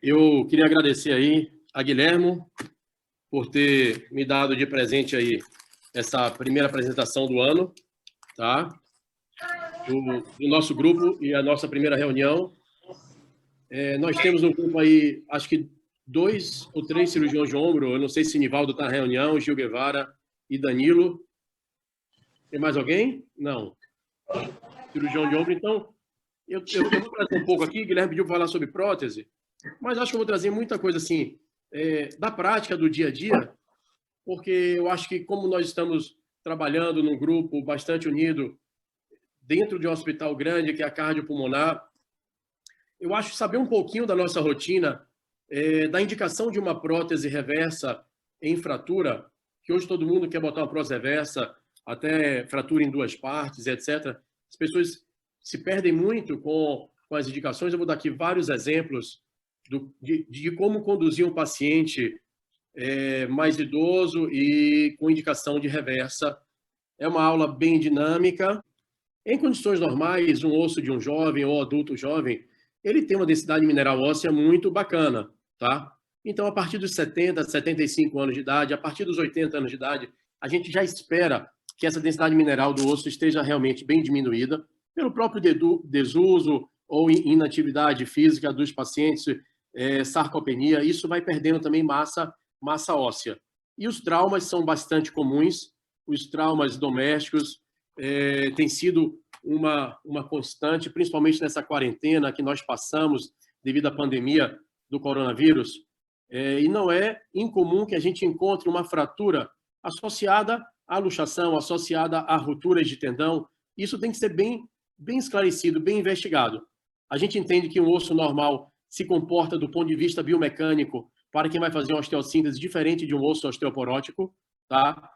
Eu queria agradecer aí a Guilhermo por ter me dado de presente aí essa primeira apresentação do ano, tá? Do nosso grupo e a nossa primeira reunião. Nós temos no grupo aí, acho que 2 ou 3 cirurgiões de ombro. Eu não sei se Nivaldo está na reunião, Gil Guevara e Danilo. Tem mais alguém? Não. Cirurgião de ombro. Então, eu vou trazer um pouco aqui. Guilherme pediu para falar sobre prótese, mas acho que eu vou trazer muita coisa assim, da prática do dia a dia, porque eu acho que como nós estamos trabalhando num grupo bastante unido dentro de um hospital grande, que é a cardiopulmonar, eu acho que saber um pouquinho da nossa rotina, da indicação de uma prótese reversa em fratura, que hoje todo mundo quer botar uma prótese reversa, até fratura em 2 partes, etc. As pessoas se perdem muito com as indicações. Eu vou dar aqui vários exemplos de como conduzir um paciente mais idoso e com indicação de reversa. É uma aula bem dinâmica. Em condições normais, um osso de um jovem ou adulto jovem, ele tem uma densidade mineral óssea muito bacana, tá? Então, a partir dos 70, 75 anos de idade, a partir dos 80 anos de idade, a gente já espera que essa densidade mineral do osso esteja realmente bem diminuída pelo próprio desuso ou inatividade física dos pacientes, sarcopenia. Isso vai perdendo também massa óssea. E os traumas são bastante comuns. Os traumas domésticos têm sido uma constante, principalmente nessa quarentena que nós passamos devido à pandemia do coronavírus. E não é incomum que a gente encontre uma fratura associada à luxação, associada a rupturas de tendão. Isso tem que ser bem esclarecido, bem investigado. A gente entende que um osso normal se comporta do ponto de vista biomecânico para quem vai fazer uma osteossíntese diferente de um osso osteoporótico, tá?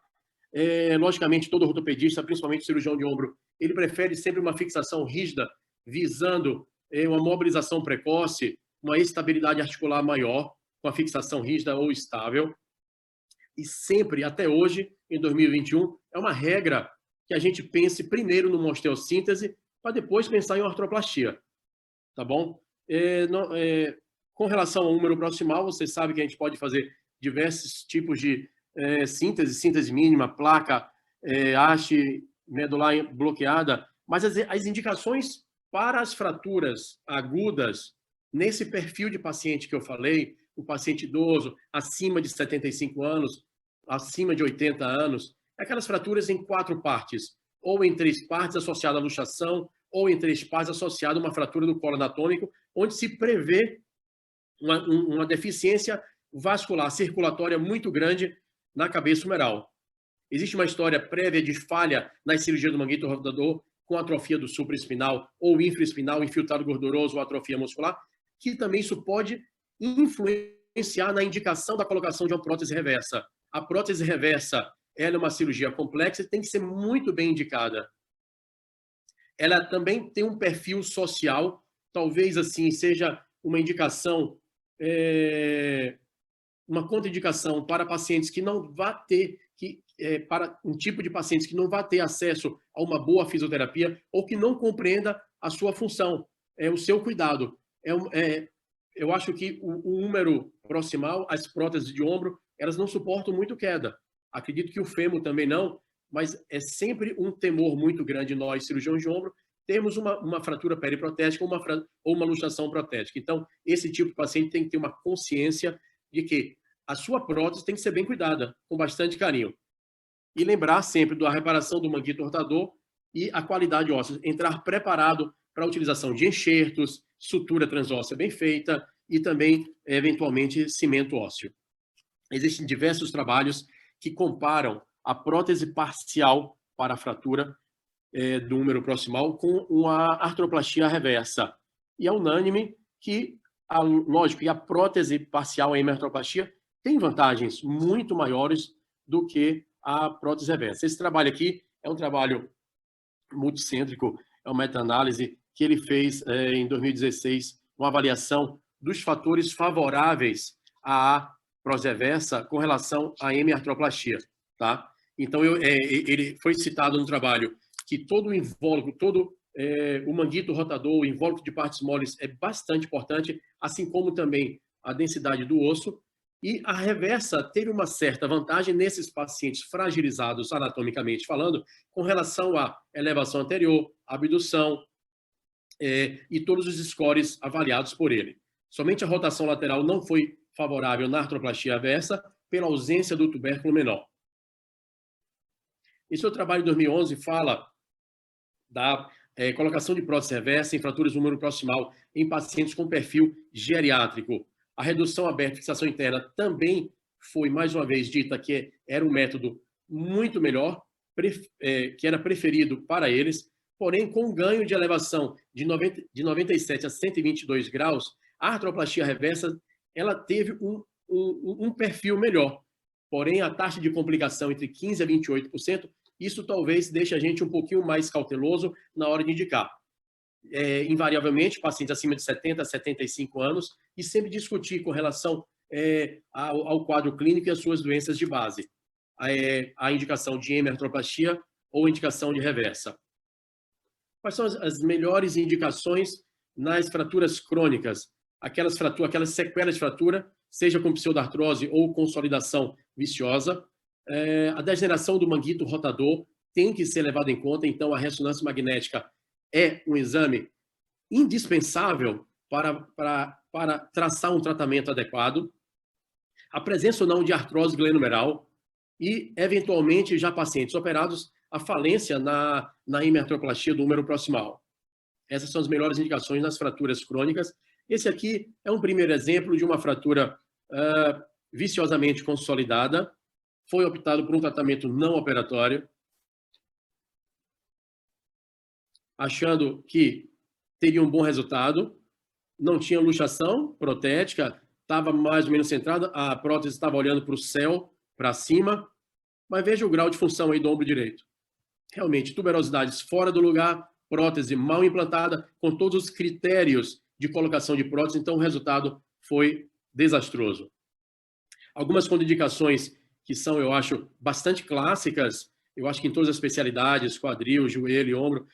Logicamente, todo ortopedista, principalmente cirurgião de ombro, ele prefere sempre uma fixação rígida, visando uma mobilização precoce, uma estabilidade articular maior, com a fixação rígida ou estável. E sempre, até hoje, em 2021, é uma regra que a gente pense primeiro numa osteossíntese, para depois pensar em artroplastia. Tá bom? Com relação ao húmero proximal, você sabe que a gente pode fazer diversos tipos de síntese mínima, placa, haste medular bloqueada, mas as indicações para as fraturas agudas, nesse perfil de paciente que eu falei, o paciente idoso, acima de 75 anos, acima de 80 anos, aquelas fraturas em 4 partes, ou em 3 partes associada à luxação, ou em 3 partes associada a uma fratura do colo anatômico, onde se prevê uma deficiência vascular circulatória muito grande na cabeça humeral. Existe uma história prévia de falha na cirurgia do manguito rotador com atrofia do supraespinal ou infraespinal, infiltrado gorduroso ou atrofia muscular, que também isso pode influenciar na indicação da colocação de uma prótese reversa. A prótese reversa ela é uma cirurgia complexa e tem que ser muito bem indicada. Ela também tem um perfil social, talvez assim seja uma indicação, uma contraindicação para pacientes que não vá ter, para um tipo de pacientes que não vai ter acesso a uma boa fisioterapia ou que não compreenda a sua função, o seu cuidado. Eu acho que o húmero proximal, as próteses de ombro, elas não suportam muito queda. Acredito que o fêmur também não, mas é sempre um temor muito grande nós, cirurgiões de ombro, temos uma fratura periprotética ou uma luxação protética. Então, esse tipo de paciente tem que ter uma consciência de que a sua prótese tem que ser bem cuidada, com bastante carinho. E lembrar sempre da reparação do manguito rotador e a qualidade óssea. Entrar preparado para a utilização de enxertos, sutura transóssea bem feita e também, eventualmente, cimento ósseo. Existem diversos trabalhos que comparam a prótese parcial para a fratura do húmero proximal com uma artroplastia reversa. E é unânime que, lógico, a prótese parcial em artroplastia tem vantagens muito maiores do que a prótese reversa. Esse trabalho aqui é um trabalho multicêntrico, é uma meta-análise que ele fez em 2016, uma avaliação dos fatores favoráveis à prótese reversa com relação à hemiartroplastia, tá? Então, ele foi citado no trabalho que todo o invólucro, todo o manguito rotador, o invólucro de partes moles é bastante importante, assim como também a densidade do osso. E a reversa teve uma certa vantagem nesses pacientes fragilizados anatomicamente falando, com relação à elevação anterior, abdução e todos os scores avaliados por ele. Somente a rotação lateral não foi favorável na artroplastia reversa pela ausência do tubérculo menor. Esse seu trabalho de 2011 fala da colocação de prótese reversa em fraturas do número proximal em pacientes com perfil geriátrico. A redução aberta e fixação interna também foi, mais uma vez, dita que era um método muito melhor, que era preferido para eles, porém, com ganho de elevação de 97 a 122 graus, a artroplastia reversa ela teve um perfil melhor. Porém, a taxa de complicação entre 15% a 28%, isso talvez deixe a gente um pouquinho mais cauteloso na hora de indicar. Invariavelmente, pacientes acima de 70 a 75 anos, e sempre discutir com relação ao quadro clínico e às suas doenças de base. A indicação de hemiartroplastia ou indicação de reversa. Quais são as melhores indicações nas fraturas crônicas? Aquelas sequelas de fratura, seja com pseudartrose ou consolidação viciosa. A degeneração do manguito rotador tem que ser levada em conta, então a ressonância magnética é um exame indispensável para traçar um tratamento adequado. A presença ou não de artrose glenomeral e, eventualmente, já pacientes operados, a falência na hemiartroplastia do húmero proximal. Essas são as melhores indicações nas fraturas crônicas. Esse aqui é um primeiro exemplo de uma fratura viciosamente consolidada. Foi optado por um tratamento não operatório, achando que teria um bom resultado. Não tinha luxação protética, estava mais ou menos centrada, a prótese estava olhando para o céu, para cima, mas veja o grau de função aí do ombro direito. Realmente, tuberosidades fora do lugar, prótese mal implantada, com todos os critérios de colocação de prótese, então o resultado foi desastroso. Algumas contraindicações que são, eu acho, bastante clássicas, eu acho que em todas as especialidades, quadril, joelho e ombro,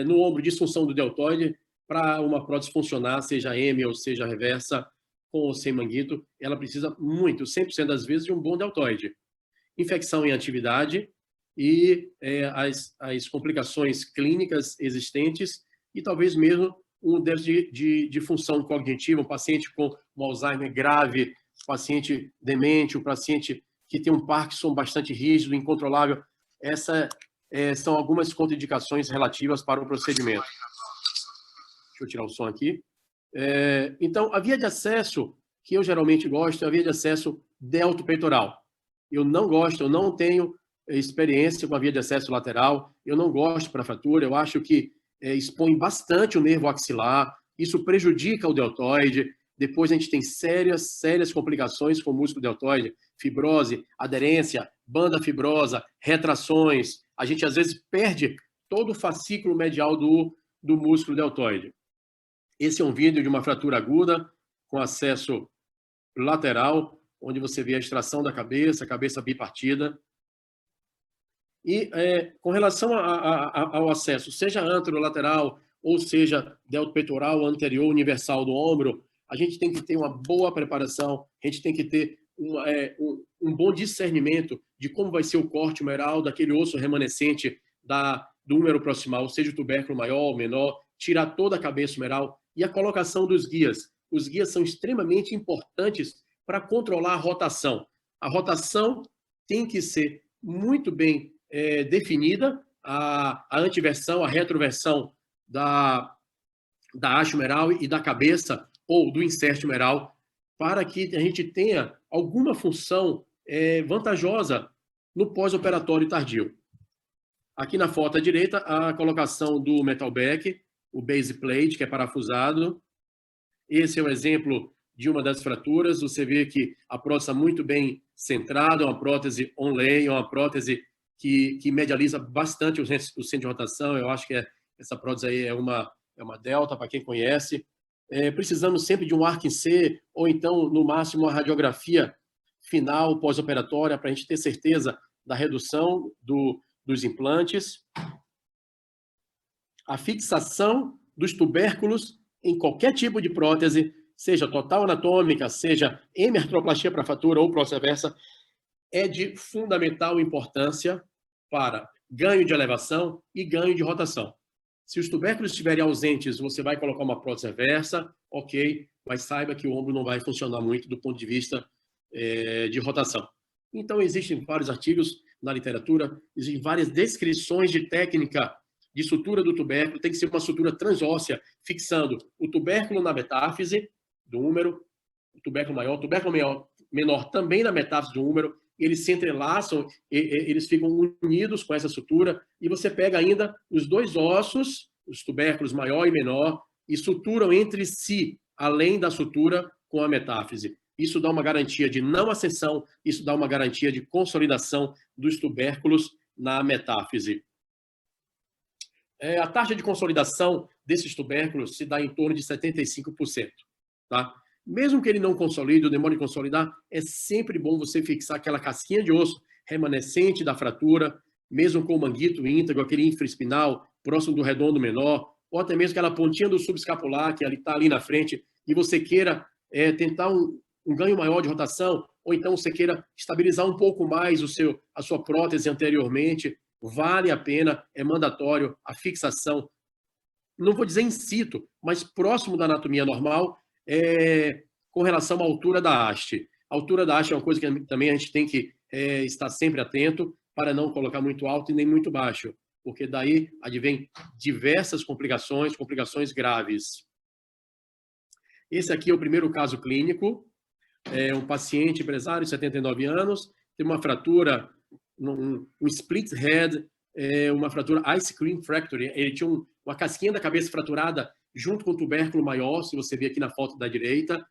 no ombro, disfunção do deltoide, para uma prótese funcionar, seja M ou seja reversa, com ou sem manguito, ela precisa muito, 100% das vezes, de um bom deltoide. Infecção em atividade e as complicações clínicas existentes e talvez mesmo um déficit de função cognitiva, um paciente com um Alzheimer grave, um paciente demente, um paciente que tem um Parkinson bastante rígido, incontrolável. Essas são algumas contraindicações relativas para o procedimento. Deixa eu tirar o som aqui. Então, a via de acesso que eu geralmente gosto é a via de acesso deltopeitoral. Eu não gosto, eu não tenho experiência com a via de acesso lateral, eu não gosto para fratura, eu acho que expõe bastante o nervo axilar, isso prejudica o deltoide, depois a gente tem sérias complicações com o músculo deltoide, fibrose, aderência, banda fibrosa, retrações, a gente às vezes perde todo o fascículo medial do músculo deltoide. Esse é um vídeo de uma fratura aguda com acesso lateral, onde você vê a extração da cabeça bipartida. E com relação ao acesso, seja anterolateral ou seja deltopeitoral anterior universal do ombro, a gente tem que ter uma boa preparação, a gente tem que ter um bom discernimento de como vai ser o corte humeral daquele osso remanescente do húmero proximal, seja o tubérculo maior ou menor, tirar toda a cabeça humeral e a colocação dos guias. Os guias são extremamente importantes para controlar a rotação. A rotação tem que ser muito bem definida, a antiversão, a retroversão da haste humeral e da cabeça ou do insert humeral, para que a gente tenha alguma função vantajosa no pós-operatório tardio. Aqui na foto à direita, a colocação do metal back, o base plate, que é parafusado. Esse é o exemplo de uma das fraturas. Você vê que a prótese está muito bem centrada, é uma prótese on-lay, é uma prótese que medializa bastante o centro de rotação. Eu acho que essa prótese aí é uma delta, para quem conhece. Precisamos sempre de um arco em C, ou então, no máximo, uma radiografia final, pós-operatória, para a gente ter certeza da redução dos implantes. a fixação dos tubérculos em qualquer tipo de prótese, seja total anatômica, seja hemiartroplastia para fratura ou prótese reversa, é de fundamental importância para ganho de elevação e ganho de rotação. Se os tubérculos estiverem ausentes, você vai colocar uma prótese reversa, ok, mas saiba que o ombro não vai funcionar muito do ponto de vista de rotação. Então, existem vários artigos na literatura, existem várias descrições de técnica de sutura do tubérculo, tem que ser uma sutura transóssea, fixando o tubérculo na metáfise do húmero, o tubérculo menor também na metáfise do húmero, eles se entrelaçam, eles ficam unidos com essa sutura, e você pega ainda os dois ossos, os tubérculos maior e menor, e suturam entre si, além da sutura com a metáfise. Isso dá uma garantia de não acessão, isso dá uma garantia de consolidação dos tubérculos na metáfise. A taxa de consolidação desses tubérculos se dá em torno de 75%. Tá? Mesmo que ele não consolide ou demore a consolidar, é sempre bom você fixar aquela casquinha de osso remanescente da fratura, mesmo com o manguito íntegro, aquele infraespinal próximo do redondo menor, ou até mesmo aquela pontinha do subescapular que está ali na frente, e você queira tentar um ganho maior de rotação, ou então você queira estabilizar um pouco mais a sua prótese anteriormente, vale a pena, é mandatório a fixação, não vou dizer in situ, mas próximo da anatomia normal, com relação à altura da haste. A altura da haste é uma coisa que também a gente tem que estar sempre atento para não colocar muito alto e nem muito baixo, porque daí advém diversas complicações graves. Esse aqui é o primeiro caso clínico, um paciente empresário de 79 anos, tem uma fratura, um split head, uma fratura ice cream fracture, ele tinha uma casquinha da cabeça fraturada junto com o tubérculo maior, se você vê aqui na foto da direita,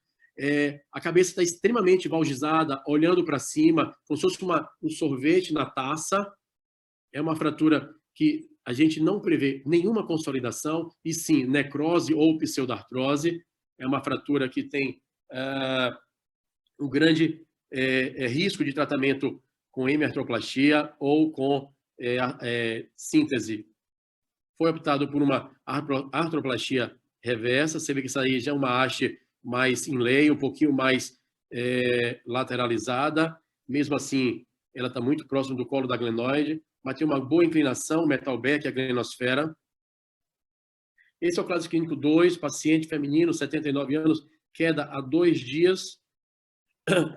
a cabeça está extremamente valgizada, olhando para cima, como se fosse um sorvete na taça. É uma fratura que a gente não prevê nenhuma consolidação, e sim necrose ou pseudartrose. É uma fratura que tem um grande risco de tratamento com hemiartroplastia ou com síntese. Foi optado por uma artroplastia reversa. Você vê que isso aí já é uma haste mais inlay, um pouquinho mais lateralizada. Mesmo assim, ela está muito próxima do colo da glenoide, mas tem uma boa inclinação, metal back, a glenosfera. Esse é o caso clínico 2, paciente feminino, 79 anos, queda há 2 dias,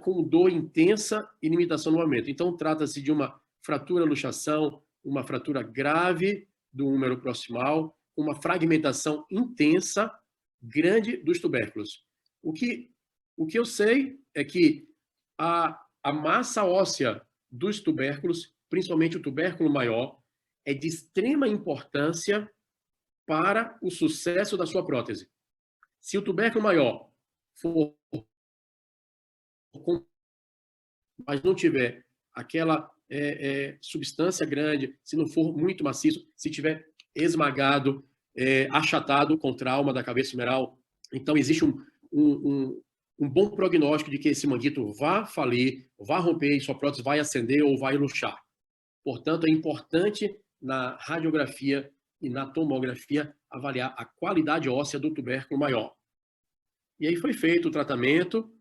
com dor intensa e limitação no movimento. Então, trata-se de uma fratura luxação, uma fratura grave do húmero proximal, uma fragmentação intensa, grande dos tubérculos. O que eu sei é que a massa óssea dos tubérculos, principalmente o tubérculo maior, é de extrema importância para o sucesso da sua prótese. Se o tubérculo maior for, mas não tiver aquela substância grande, se não for muito maciço, se tiver esmagado, achatado com trauma da cabeça humeral, então existe um bom prognóstico de que esse manguito vá falir, vá romper e sua prótese vai acender ou vai luxar. Portanto, é importante na radiografia e na tomografia avaliar a qualidade óssea do tubérculo maior. E aí foi feito o tratamento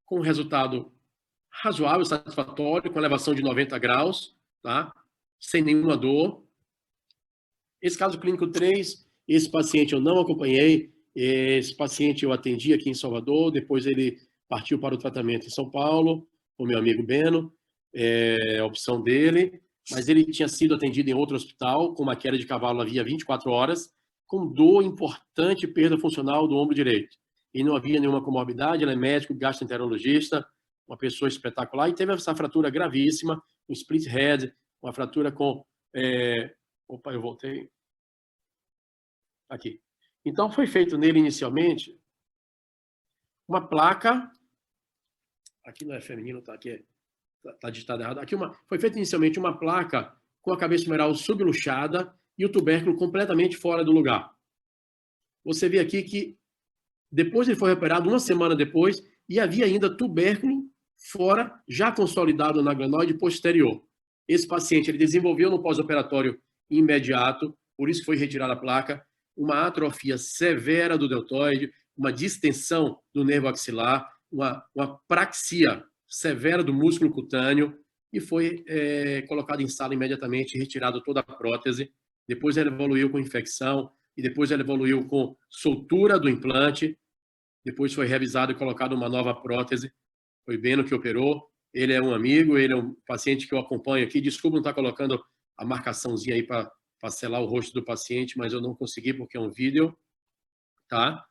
com um resultado razoável, satisfatório, com elevação de 90 graus, tá? Sem nenhuma dor. Esse caso clínico 3, esse paciente eu não acompanhei, esse paciente eu atendi aqui em Salvador, depois ele partiu para o tratamento em São Paulo, com o meu amigo Beno, a opção dele, mas ele tinha sido atendido em outro hospital, com uma queda de cavalo havia 24 horas, com dor importante e perda funcional do ombro direito. E não havia nenhuma comorbidade, ele é médico, gastroenterologista, uma pessoa espetacular, e teve essa fratura gravíssima, um split head, uma fratura com... Opa, eu voltei. Aqui. Então, foi feito nele inicialmente uma placa, aqui não é feminino, tá aqui, está digitado errado. Aqui foi feita inicialmente uma placa com a cabeça humeral subluxada e o tubérculo completamente fora do lugar. Você vê aqui que depois ele foi operado, uma semana depois, e havia ainda tubérculo fora, já consolidado na glenoide posterior. Esse paciente ele desenvolveu no pós-operatório imediato por isso que foi retirada a placa, uma atrofia severa do deltoide, uma distensão do nervo axilar, uma praxia severa do músculo cutâneo, e foi colocado em sala imediatamente, retirado toda a prótese. Depois ela evoluiu com infecção, e depois ela evoluiu com soltura do implante, depois foi revisado e colocado uma nova prótese. Foi Beno que operou, ele é um amigo, ele é um paciente que eu acompanho aqui. Desculpa não estar colocando a marcaçãozinha aí para selar o rosto do paciente, mas eu não consegui porque é um vídeo, tá?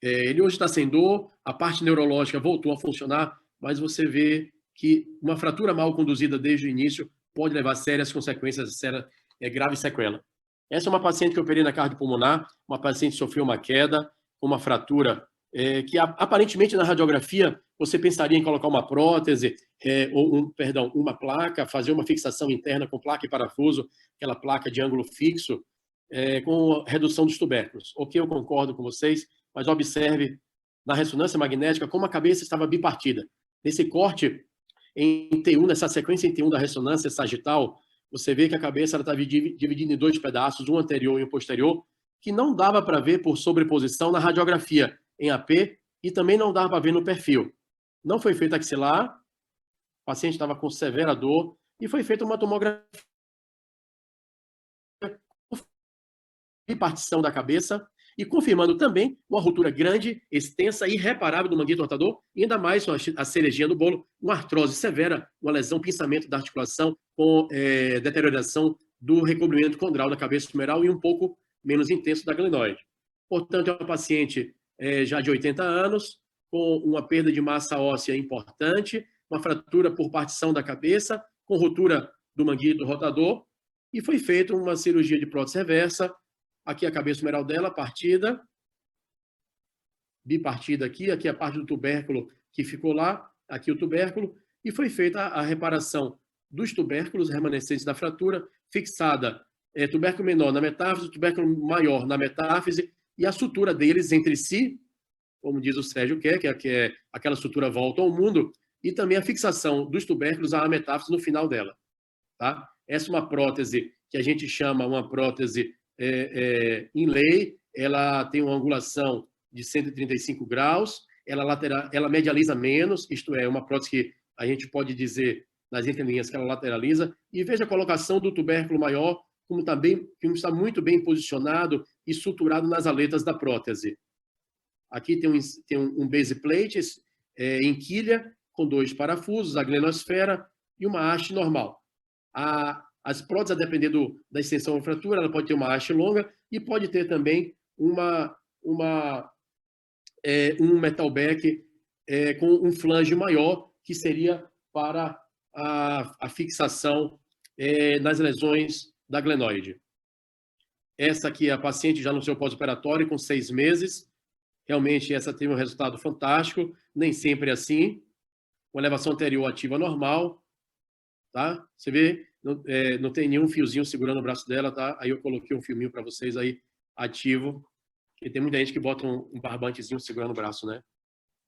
Ele hoje está sem dor, a parte neurológica voltou a funcionar, mas você vê que uma fratura mal conduzida desde o início pode levar a sérias consequências, grave sequela. Essa é uma paciente que eu operei na cardiopulmonar, uma paciente que sofreu uma queda, uma fratura, que aparentemente na radiografia você pensaria em colocar uma prótese, uma placa, fazer uma fixação interna com placa e parafuso, aquela placa de ângulo fixo, com redução dos tubérculos. Ok, eu concordo com vocês, mas observe na ressonância magnética como a cabeça estava bipartida. Nesse corte em T1, nessa sequência em T1 da ressonância sagital, você vê que a cabeça estava dividida em dois pedaços, um anterior e um posterior, que não dava para ver por sobreposição na radiografia em AP e também não dava para ver no perfil. Não foi feito axilar, o paciente estava com severa dor e foi feita uma tomografia bipartição da cabeça e confirmando também uma ruptura grande, extensa e irreparável do manguito rotador, e ainda mais a cerejinha do bolo, uma artrose severa, uma lesão, pinçamento da articulação com deterioração do recobrimento condral da cabeça tumeral e um pouco menos intenso da glenoide. Portanto, é uma paciente já de 80 anos, com uma perda de massa óssea importante, uma fratura por partição da cabeça, com ruptura do manguito rotador, e foi feita uma cirurgia de prótese reversa. Aqui a cabeça tumeral dela, partida, bipartida aqui a parte do tubérculo que ficou lá, aqui o tubérculo, e foi feita a reparação dos tubérculos remanescentes da fratura, fixada tubérculo menor na metáfise, tubérculo maior na metáfise, e a sutura deles entre si, como diz o Sérgio que é aquela sutura volta ao mundo, e também a fixação dos tubérculos à metáfise no final dela. Tá? Essa é uma prótese que a gente chama uma prótese inlay, ela tem uma angulação de 135 graus, ela medializa menos, isto é, uma prótese que a gente pode dizer nas entrelinhas que ela lateraliza, e veja a colocação do tubérculo maior, como está muito bem posicionado e suturado nas aletas da prótese. Aqui tem um base plate em quilha, com 2 parafusos, a glenosfera e uma haste normal. As próteses, a depender da extensão da fratura, ela pode ter uma haste longa e pode ter também um metal back com um flange maior, que seria para a fixação nas lesões da glenoide. Essa aqui é a paciente já no seu pós-operatório, com 6 meses. Realmente, essa teve um resultado fantástico, nem sempre é assim. Uma elevação anterior ativa normal, tá? Você vê, não tem nenhum fiozinho segurando o braço dela, tá? Aí eu coloquei um filminho para vocês aí, ativo. E tem muita gente que bota um barbantezinho segurando o braço, né?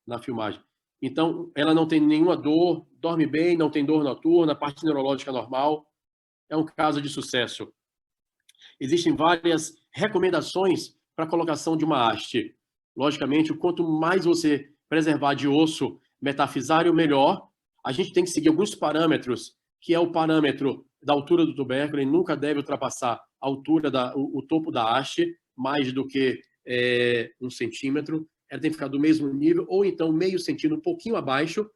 Na filmagem. Então, ela não tem nenhuma dor, dorme bem, não tem dor noturna, parte neurológica normal. É um caso de sucesso. Existem várias recomendações para a colocação de uma haste. Logicamente, quanto mais você preservar de osso metafisário, melhor. A gente tem que seguir alguns parâmetros, que é o parâmetro da altura do tubérculo, ele nunca deve ultrapassar a altura, o topo da haste, mais do que 1 centímetro. Ela tem que ficar do mesmo nível, ou então meio centímetro, um pouquinho abaixo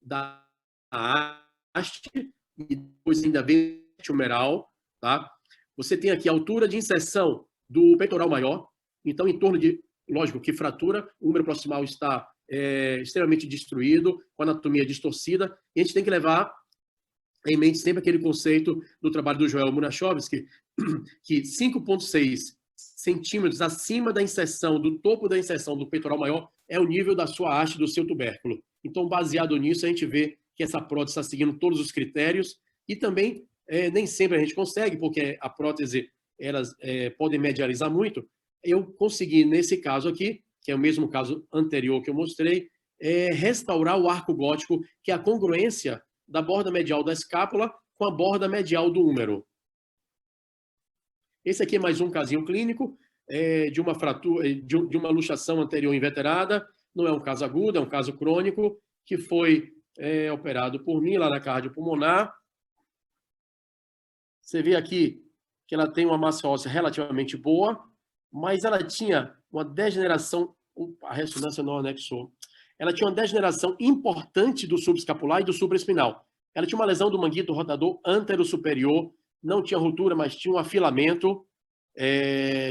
da haste, e depois ainda vem tumeral, tá? Você tem aqui a altura de inserção do peitoral maior, então em torno de, lógico que fratura, o úmero proximal está extremamente destruído, com a anatomia distorcida, e a gente tem que levar em mente sempre aquele conceito do trabalho do Joel Murachowski, que 5,6 centímetros acima da inserção, do topo da inserção do peitoral maior, é o nível da sua haste, do seu tubérculo. Então, baseado nisso, a gente vê que essa prótese está seguindo todos os critérios, e também nem sempre a gente consegue, porque a prótese, elas podem medializar muito. Eu consegui, nesse caso aqui, que é o mesmo caso anterior que eu mostrei, restaurar o arco gótico, que é a congruência da borda medial da escápula com a borda medial do húmero. Esse aqui é mais um casinho clínico de uma fratura, de uma luxação anterior inveterada. Não é um caso agudo, é um caso crônico, que foi operado por mim lá na cardiopulmonar. Você vê aqui que ela tem uma massa óssea relativamente boa, mas ela tinha uma degeneração, a ressonância não anexou, ela tinha uma degeneração importante do subescapular e do supraespinal. Ela tinha uma lesão do manguito rotador antero-superior, não tinha ruptura, mas tinha um afilamento,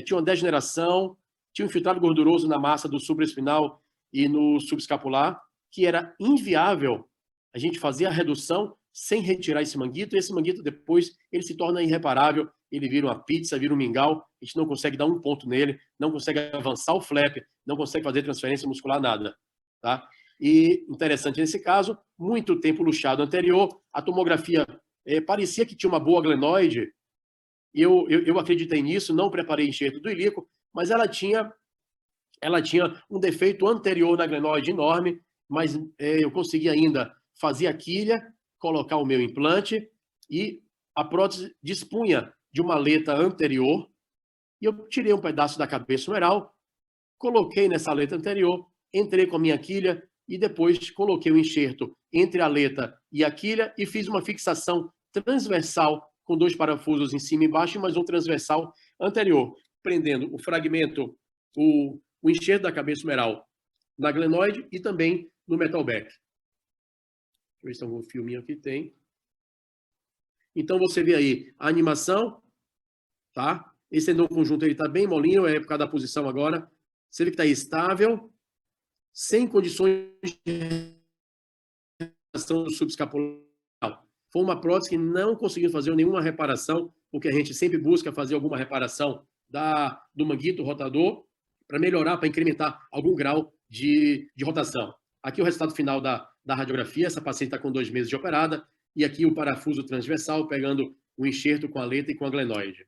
tinha uma degeneração, tinha um infiltrado gorduroso na massa do supraespinal e no subescapular, que era inviável a gente fazer a redução sem retirar esse manguito, e esse manguito depois ele se torna irreparável, ele vira uma pizza, vira um mingau, a gente não consegue dar um ponto nele, não consegue avançar o flap, não consegue fazer transferência muscular, nada. Tá? E interessante nesse caso, muito tempo luxado anterior, a tomografia parecia que tinha uma boa glenoide, eu acreditei nisso, não preparei enxerto do ilíaco, mas ela tinha um defeito anterior na glenoide enorme, mas eu consegui ainda fazer a quilha, colocar o meu implante, e a prótese dispunha de uma aleta anterior, e eu tirei um pedaço da cabeça humeral, coloquei nessa aleta anterior, entrei com a minha quilha e depois coloquei o enxerto entre a aleta e a quilha e fiz uma fixação transversal com 2 parafusos em cima e embaixo e mais um transversal anterior, prendendo o fragmento, o enxerto da cabeça humeral na glenoide e também no metal back. Deixa eu ver se tem algum filminho aqui. Tem. Então, você vê aí a animação, tá? Esse tendão conjunto está bem molinho, é por causa da posição agora. Você vê que está estável, sem condições de reparação do subescapular. Foi uma prótese que não conseguiu fazer nenhuma reparação, porque a gente sempre busca fazer alguma reparação do manguito rotador para melhorar, para incrementar algum grau de rotação. Aqui o resultado final da radiografia, essa paciente está com 2 meses de operada, e aqui o parafuso transversal, pegando o enxerto com a aleta e com a glenoide.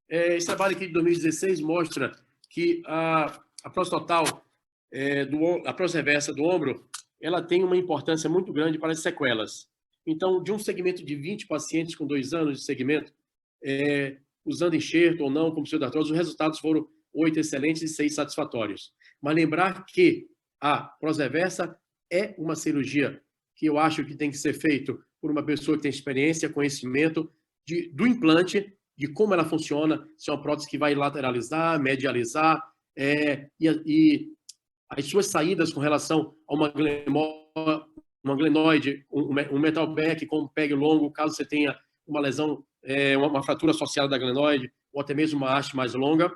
Esse trabalho aqui de 2016 mostra que a prótese total, a prótese reversa do ombro, ela tem uma importância muito grande para as sequelas. Então, de um segmento de 20 pacientes com 2 anos de segmento, usando enxerto ou não, como pseudartrose, os resultados foram 8 excelentes e 6 satisfatórios. Mas lembrar que a prótese reversa é uma cirurgia que eu acho que tem que ser feito por uma pessoa que tem experiência, conhecimento do implante, de como ela funciona, se é uma prótese que vai lateralizar, medializar, e as suas saídas com relação a uma glenoide, um metal back com um PEG longo, caso você tenha uma lesão, uma fratura associada da glenoide, ou até mesmo uma haste mais longa.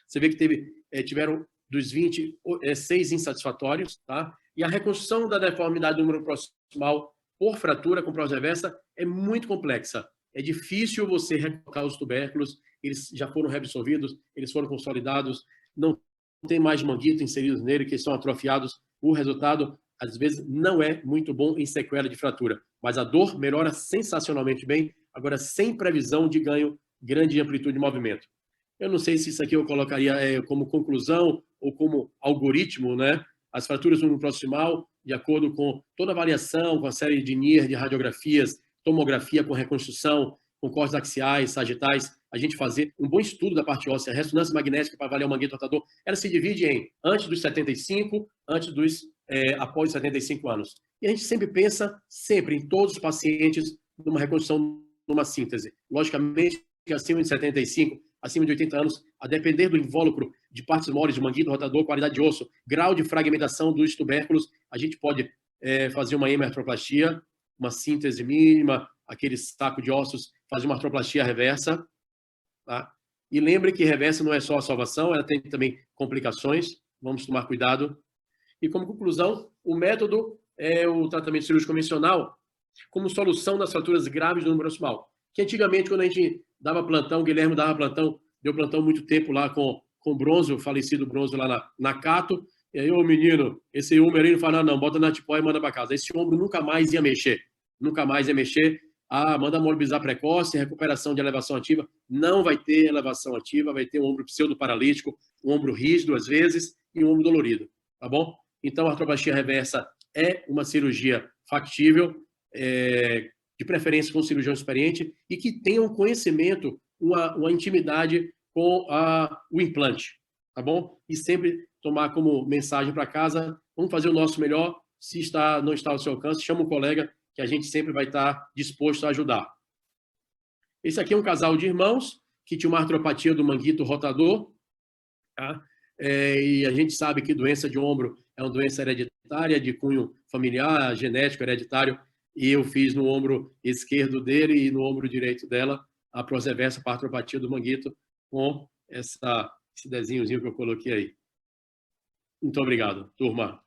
Você vê que tiveram dos 20, 6 insatisfatórios, tá? E a reconstrução da deformidade do número proximal por fratura com prótese reversa é muito complexa. É difícil você recolocar os tubérculos, eles já foram reabsorvidos, eles foram consolidados, não tem mais manguito inseridos nele, que são atrofiados. O resultado, às vezes, não é muito bom em sequela de fratura, mas a dor melhora sensacionalmente bem, agora sem previsão de ganho grande de amplitude de movimento. Eu não sei se isso aqui eu colocaria como conclusão ou como algoritmo, né? As fraturas no proximal, de acordo com toda a avaliação, com a série de NIR, de radiografias, tomografia com reconstrução, com cortes axiais, sagitais, a gente fazer um bom estudo da parte óssea, ressonância magnética para avaliar o manguito rotador, ela se divide em antes dos 75, após os 75 anos. E a gente sempre pensa, em todos os pacientes, numa reconstrução, numa síntese. Logicamente, que acima de 75, acima de 80 anos, a depender do invólucro de partes moles, de manguito rotador, qualidade de osso, grau de fragmentação dos tubérculos, a gente pode fazer uma hemertroplastia, uma síntese mínima, aquele saco de ossos, fazer uma artroplastia reversa. Tá? E lembre que reversa não é só a salvação, ela tem também complicações, vamos tomar cuidado. E como conclusão, o método é o tratamento cirúrgico convencional como solução das fraturas graves do número proximal. Que antigamente, quando a gente dava plantão, o Guilherme dava plantão, deu plantão muito tempo lá com o Bronzo, o falecido Bronzo lá na Cato, e aí, ô menino, esse ombro aí não fala, não, bota na tipóia e manda para casa. Esse ombro nunca mais ia mexer. Manda mobilizar precoce, recuperação de elevação ativa. Não vai ter elevação ativa, vai ter um ombro pseudoparalítico, um ombro rígido às vezes e um ombro dolorido, tá bom? Então, a artroplastia reversa é uma cirurgia factível, de preferência com um cirurgião experiente, e que tenham conhecimento, uma intimidade com o implante, tá bom? E sempre tomar como mensagem para casa, vamos fazer o nosso melhor, se não está ao seu alcance, chama um colega, que a gente sempre vai estar disposto a ajudar. Esse aqui é um casal de irmãos, que tinha uma artropatia do manguito rotador, tá? E a gente sabe que doença de ombro é uma doença hereditária, de cunho familiar, genético, hereditário, e eu fiz no ombro esquerdo dele e no ombro direito dela a proseversa para artropatia do manguito, com esse desenhozinho que eu coloquei aí. Muito obrigado, turma.